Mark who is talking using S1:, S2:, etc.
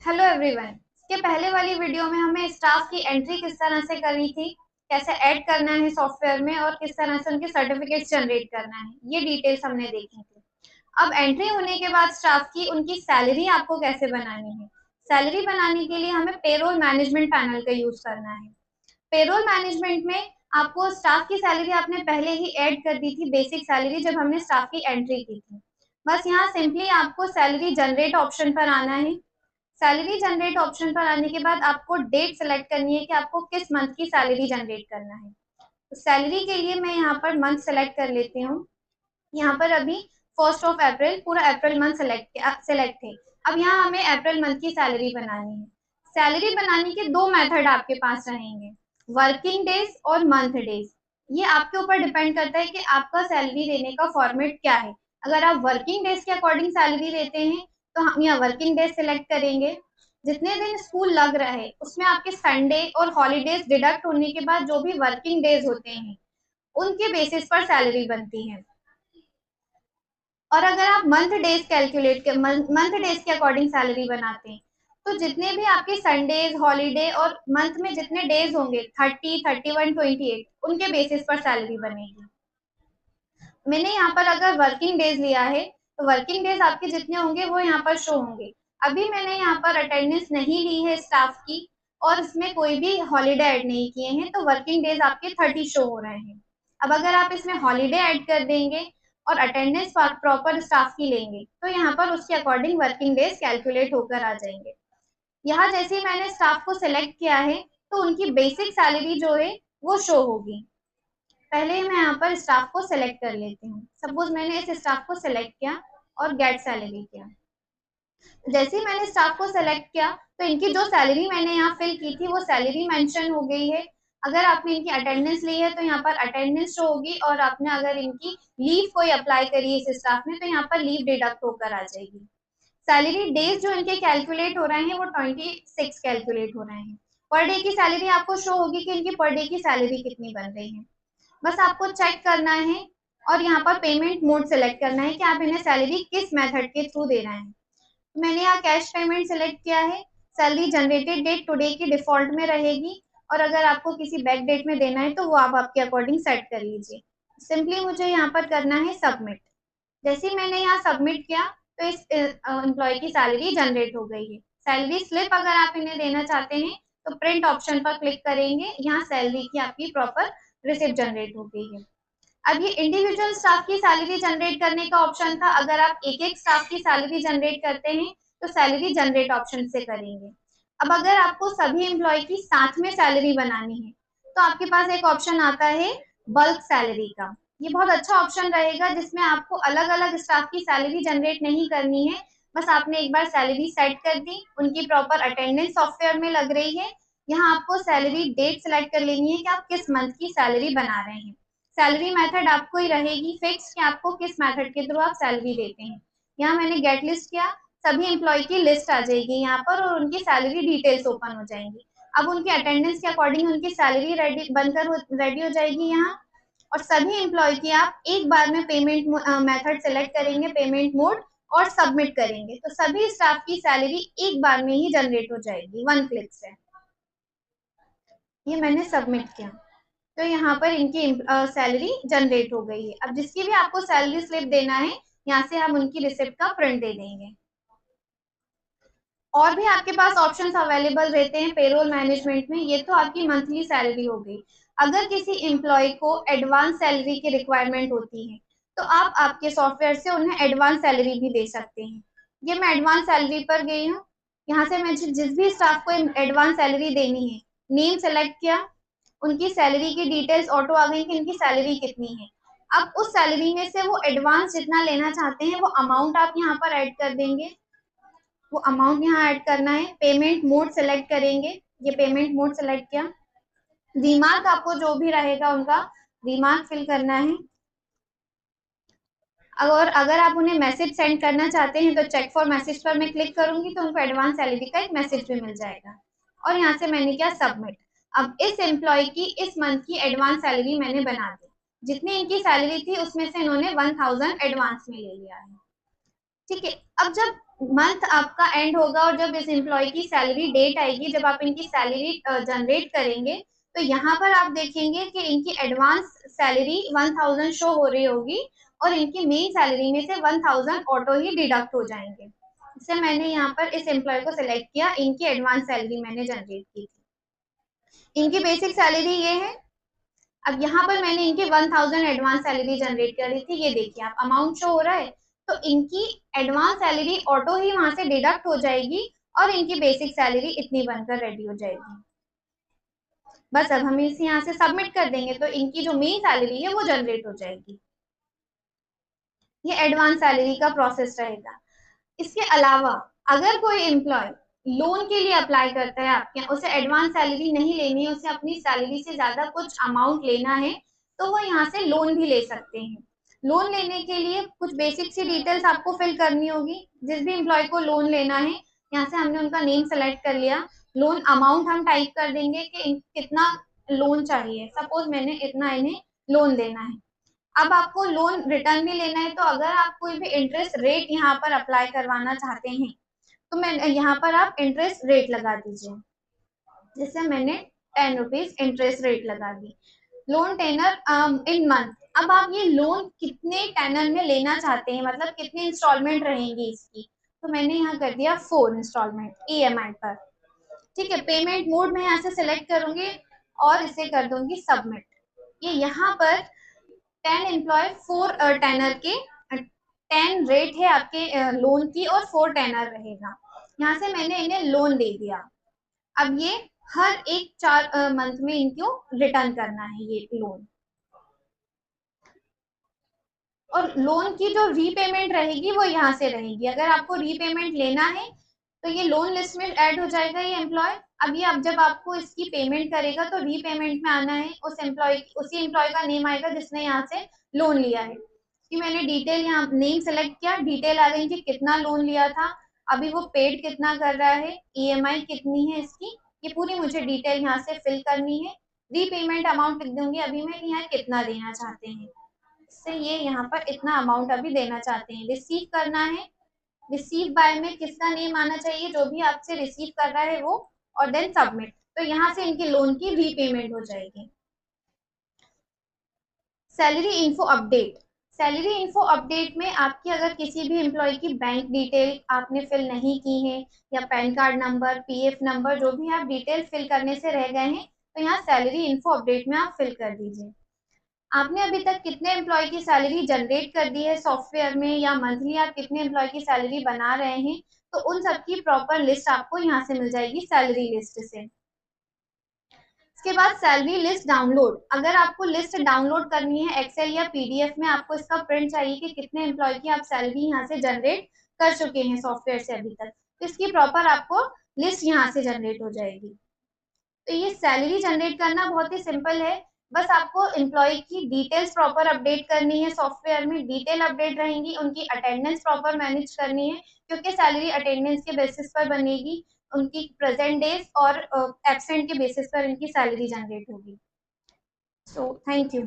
S1: Hello everyone. इसके पहले वाली वीडियो में हमें स्टाफ की एंट्री किस तरह से करनी थी, कैसे ऐड करना है सॉफ्टवेयर में और किस तरह से उनके सर्टिफिकेट्स जनरेट करना है, ये डिटेल्स हमने देखी थी। अब एंट्री होने के बाद स्टाफ की उनकी सैलरी आपको कैसे बनानी है। सैलरी बनाने के लिए हमें पेरोल मैनेजमेंट पैनल का यूज करना है। पेरोल मैनेजमेंट में आपको स्टाफ की सैलरी आपने पहले ही ऐड कर दी थी, बेसिक सैलरी जब हमने स्टाफ की एंट्री की थी। बस यहाँ सिंपली आपको सैलरी जनरेट ऑप्शन पर आना है। सैलरी जनरेट ऑप्शन पर आने के बाद आपको डेट सेलेक्ट करनी है कि आपको किस मंथ की सैलरी जनरेट करना है। तो सैलरी के लिए मैं यहाँ पर मंथ सेलेक्ट कर लेती हूँ। यहाँ पर अभी 1 अप्रैल पूरा अप्रैल मंथ सेलेक्ट है। अब यहाँ हमें अप्रैल मंथ की सैलरी बनानी है। सैलरी बनाने के दो मेथड आपके पास रहेंगे, वर्किंग डेज और मंथ डेज। ये आपके ऊपर डिपेंड करता है कि आपका सैलरी देने का फॉर्मेट क्या है। अगर आप वर्किंग डेज के अकॉर्डिंग सैलरी देते हैं तो हम यहाँ वर्किंग डेज सिलेक्ट करेंगे। जितने दिन स्कूल लग रहा है उसमें आपके संडे और हॉलीडेज डिडक्ट होने के बाद जो भी वर्किंग डेज होते हैं उनके बेसिस पर सैलरी बनती है। और अगर आप मंथ डेज के अकॉर्डिंग सैलरी बनाते हैं तो जितने भी आपके संडेज हॉलीडे और मंथ में जितने डेज होंगे 30, 31, 28 उनके बेसिस पर सैलरी बनेगी। मैंने यहाँ पर अगर वर्किंग डेज लिया है तो वर्किंग डेज आपके जितने होंगे वो यहाँ पर शो होंगे। अभी मैंने यहाँ पर अटेंडेंस नहीं ली है स्टाफ की और इसमें कोई भी हॉलीडे ऐड नहीं किए हैं तो वर्किंग डेज आपके 30 शो हो रहे हैं। अब अगर आप इसमें हॉलीडे ऐड कर देंगे और अटेंडेंस प्रॉपर स्टाफ की लेंगे तो यहाँ पर उसके अकॉर्डिंग वर्किंग डेज कैलकुलेट होकर आ जाएंगे। यहाँ जैसे ही मैंने स्टाफ को सिलेक्ट किया है तो उनकी बेसिक सैलरी जो है वो शो होगी। पहले मैं यहाँ पर स्टाफ को सिलेक्ट कर लेती हूँ। सपोज मैंने इस स्टाफ को सिलेक्ट किया और गेट सैलरी किया। जैसे ही मैंने स्टाफ को सिलेक्ट किया तो इनकी जो सैलरी मैंने यहाँ फिल की थी वो सैलरी मेंशन हो गई है। अगर आपने इनकी अटेंडेंस ली है तो यहाँ पर अटेंडेंस शो होगी और आपने अगर इनकी लीव कोई अप्लाई करी है इस स्टाफ ने तो यहाँ पर लीव डिडक्ट होकर आ जाएगी। सैलरी डेज जो इनके कैलकुलेट हो रहे हैं वो 26 कैलकुलेट हो रहे हैं। पर डे की सैलरी आपको शो होगी कि इनकी पर डे की सैलरी कितनी बन रही है। बस आपको चेक करना है और यहाँ पर पेमेंट मोड सेलेक्ट करना है कि आप इन्हें सैलरी किस मेथड के थ्रू दे रहे हैं। मैंने यहाँ कैश पेमेंट सेलेक्ट किया है। सैलरी जनरेटेड डेट टुडे की डिफॉल्ट में रहेगी और अगर आपको किसी बैक डेट में देना है तो वो आप आपके अकॉर्डिंग सेट कर लीजिए। सिंपली मुझे यहाँ पर करना है सबमिट। जैसे ही मैंने यहाँ सबमिट किया तो इस एम्प्लॉय की सैलरी जनरेट हो गई है। सैलरी स्लिप अगर आप इन्हें देना चाहते हैं तो प्रिंट ऑप्शन पर क्लिक करेंगे, यहाँ सैलरी की आपकी प्रॉपर रिसिप्ट जनरेट हो गई है। अब ये इंडिविजुअल स्टाफ की सैलरी जनरेट करने का ऑप्शन था। अगर आप एक एक स्टाफ की सैलरी जनरेट करते हैं तो सैलरी जनरेट ऑप्शन से करेंगे। अब अगर आपको सभी एम्प्लॉय की साथ में सैलरी बनानी है तो आपके पास एक ऑप्शन आता है बल्क सैलरी का। ये बहुत अच्छा ऑप्शन रहेगा जिसमें आपको अलग अलग स्टाफ की सैलरी जनरेट नहीं करनी है। बस आपने एक बार सैलरी सेट कर दी, उनकी प्रॉपर अटेंडेंस सॉफ्टवेयर में लग रही है। यहाँ आपको सैलरी डेट सेलेक्ट कर लेनी है कि आप किस मंथ की सैलरी बना रहे हैं। सैलरी मेथड आपको ही रहेगी फिक्स कि आपको किस मेथड के थ्रू आप सैलरी देते हैं। यहाँ मैंने गेट लिस्ट किया, सभी एम्प्लॉय की लिस्ट आ जाएगी यहाँ पर और उनकी सैलरी डिटेल्स ओपन हो जाएंगी। अब उनकी अटेंडेंस के अकॉर्डिंग उनकी सैलरी रेडी बनकर रेडी हो जाएगी यहाँ। और सभी एम्प्लॉय की आप एक बार में पेमेंट मेथड सेलेक्ट करेंगे, पेमेंट मोड और सबमिट करेंगे तो सभी स्टाफ की सैलरी एक बार में ही जनरेट हो जाएगी 1 क्लिक से। ये मैंने सबमिट किया तो यहाँ पर इनकी सैलरी जनरेट हो गई है। अब जिसकी भी आपको सैलरी स्लिप देना है यहाँ से हम उनकी रिसिप्ट का प्रिंट दे देंगे। और भी आपके पास ऑप्शंस अवेलेबल रहते हैं पेरोल मैनेजमेंट में। ये तो आपकी मंथली सैलरी हो गई। अगर किसी एम्प्लॉय को एडवांस सैलरी की रिक्वायरमेंट होती है तो आप आपके सॉफ्टवेयर से उन्हें एडवांस सैलरी भी दे सकते हैं। ये मैं एडवांस सैलरी पर गई हूँ। यहाँ से मैं जिस भी स्टाफ को एडवांस सैलरी देनी है नेम सेलेक्ट किया, उनकी सैलरी की डिटेल्स ऑटो आ गई कि इनकी सैलरी कितनी है। अब उस सैलरी में से वो एडवांस जितना लेना चाहते हैं वो अमाउंट आप यहाँ पर ऐड कर देंगे। वो अमाउंट यहाँ ऐड करना है, पेमेंट मोड सेलेक्ट करेंगे। ये पेमेंट मोड सेलेक्ट किया। रिमार्क आपको जो भी रहेगा उनका रिमार्क फिल करना है। अगर आप उन्हें मैसेज सेंड करना चाहते हैं तो चेक फॉर मैसेज पर मैं क्लिक करूंगी तो उनको एडवांस सैलरी का एक मैसेज भी मिल जाएगा। और यहाँ से मैंने किया सबमिट। अब इस एम्प्लॉय की इस मंथ की एडवांस सैलरी मैंने बना दी। जितनी इनकी सैलरी थी उसमें से इन्होंने 1000 एडवांस में ले लिया है। ठीक है। अब जब मंथ आपका एंड होगा और जब इस एम्प्लॉय की सैलरी डेट आएगी, जब आप इनकी सैलरी जनरेट करेंगे, तो यहाँ पर आप देखेंगे कि इनकी एडवांस सैलरी 1000 शो हो रही होगी और इनकी मेन सैलरी में से 1000 ऑटो ही डिडक्ट हो जाएंगे। इससे मैंने यहाँ पर इस एम्प्लॉय को सिलेक्ट किया, इनकी एडवांस सैलरी मैंने जनरेट की थी। इनकी बेसिक सैलरी ये है। अब यहाँ पर मैंने इनकी 1000 एडवांस सैलरी जनरेट करी थी, ये देखिए आप अमाउंट शो हो रहा है। तो इनकी एडवांस सैलरी ऑटो ही वहां से डिडक्ट हो जाएगी और इनकी बेसिक सैलरी इतनी बनकर रेडी हो जाएगी। बस अब हम इसे यहाँ से सबमिट कर देंगे तो इनकी जो मेन सैलरी है वो जनरेट हो जाएगी। ये एडवांस सैलरी का प्रोसेस रहेगा। इसके अलावा अगर कोई एम्प्लॉय लोन के लिए अप्लाई करता है आपके यहाँ, उसे एडवांस सैलरी नहीं लेनी है, उसे अपनी सैलरी से ज्यादा कुछ अमाउंट लेना है, तो वो यहाँ से लोन भी ले सकते हैं। लोन लेने के लिए कुछ बेसिक सी डिटेल्स आपको फिल करनी होगी। जिस भी एम्प्लॉय को लोन लेना है, यहाँ से हमने उनका नेम सेलेक्ट कर लिया। लोन अमाउंट हम टाइप कर देंगे कि कितना लोन चाहिए। सपोज मैंने इतना इन्हें लोन देना है। अब आपको लोन रिटर्न भी लेना है, तो अगर आप कोई भी इंटरेस्ट रेट यहाँ पर अप्लाई करवाना चाहते हैं, तो मैं यहाँ पर आप इंटरेस्ट रेट लगा दीजिए। जैसे मैंने 10 रुपीज इंटरेस्ट रेट लगा दी। Loan tenor in month. अब आप ये लोन कितने टेनर में लेना चाहते हैं, मतलब कितने इंस्टॉलमेंट रहेंगी इसकी, तो मैंने यहाँ कर दिया 4 इंस्टॉलमेंट ईएमआई पर। ठीक है। पेमेंट मोड में यहाँ से सिलेक्ट करूंगी और इसे कर दूंगी सबमिट। ये यहाँ पर 10 एम्प्लॉय 4 टेनर के 10 रेट है आपके लोन की और 4 टेनर रहेगा। यहाँ से मैंने इन्हें लोन दे दिया। अब ये हर एक 4 मंथ में इनको रिटर्न करना है ये लोन। और लोन की जो रीपेमेंट रहेगी वो यहाँ से रहेगी। अगर आपको रीपेमेंट लेना है तो ये लोन लिस्ट में ऐड हो जाएगा ये एम्प्लॉय। अब ये अब जब आपको इसकी पेमेंट करेगा तो रीपेमेंट में आना है, उसी एम्प्लॉय का नेम आएगा जिसने यहाँ से लोन लिया है। कि मैंने डिटेल यहाँ नेम सेलेक्ट किया, डिटेल आ गई कि कितना लोन लिया था, अभी वो पेड कितना कर रहा है, ईएमआई कितनी है इसकी, ये पूरी मुझे डिटेल यहाँ से फिल करनी है। रीपेमेंट अमाउंट लिख दूंगी अभी मैं यहाँ कितना देना चाहते हैं। से ये यहाँ पर इतना अमाउंट अभी देना चाहते हैं। रिसीव करना है, रिसीव बाय में किसका नेम आना चाहिए, जो भी आपसे रिसीव कर रहा है वो, और देन सबमिट। तो यहाँ से इनके लोन की रीपेमेंट हो जाएगी। Salary info update. Salary info update में आपकी अगर किसी भी एम्प्लॉय की बैंक डिटेल आपने फिल नहीं की है, या pan card number, PF number, जो भी आप डिटेल फिल करने से रह गए हैं, तो यहाँ सैलरी इन्फो अपडेट में आप फिल कर दीजिए। आपने अभी तक कितने एम्प्लॉय की सैलरी जनरेट कर दी है सॉफ्टवेयर में, या मंथली आप कितने एम्प्लॉय की सैलरी बना रहे हैं, तो उन सबकी प्रॉपर लिस्ट आपको यहाँ से मिल जाएगी सैलरी लिस्ट से। इसके बाद सैलरी लिस्ट डाउनलोड। अगर आपको लिस्ट डाउनलोड करनी है एक्सेल या पीडीएफ में, आपको इसका प्रिंट चाहिए कि कितने एम्प्लॉय की आप सैलरी यहाँ से जनरेट कर चुके हैं सॉफ्टवेयर से अभी तक, तो इसकी प्रॉपर आपको लिस्ट यहाँ से जनरेट हो जाएगी। तो ये सैलरी जनरेट करना बहुत ही सिंपल है। बस आपको एम्प्लॉय की डिटेल्स प्रॉपर अपडेट करनी है सॉफ्टवेयर में, डिटेल अपडेट रहेंगी, उनकी अटेंडेंस प्रॉपर मैनेज करनी है, क्योंकि सैलरी अटेंडेंस के बेसिस पर बनेगी, उनकी प्रेजेंट डेज और एब्सेंट के बेसिस पर इनकी सैलरी जनरेट होगी। So thank you.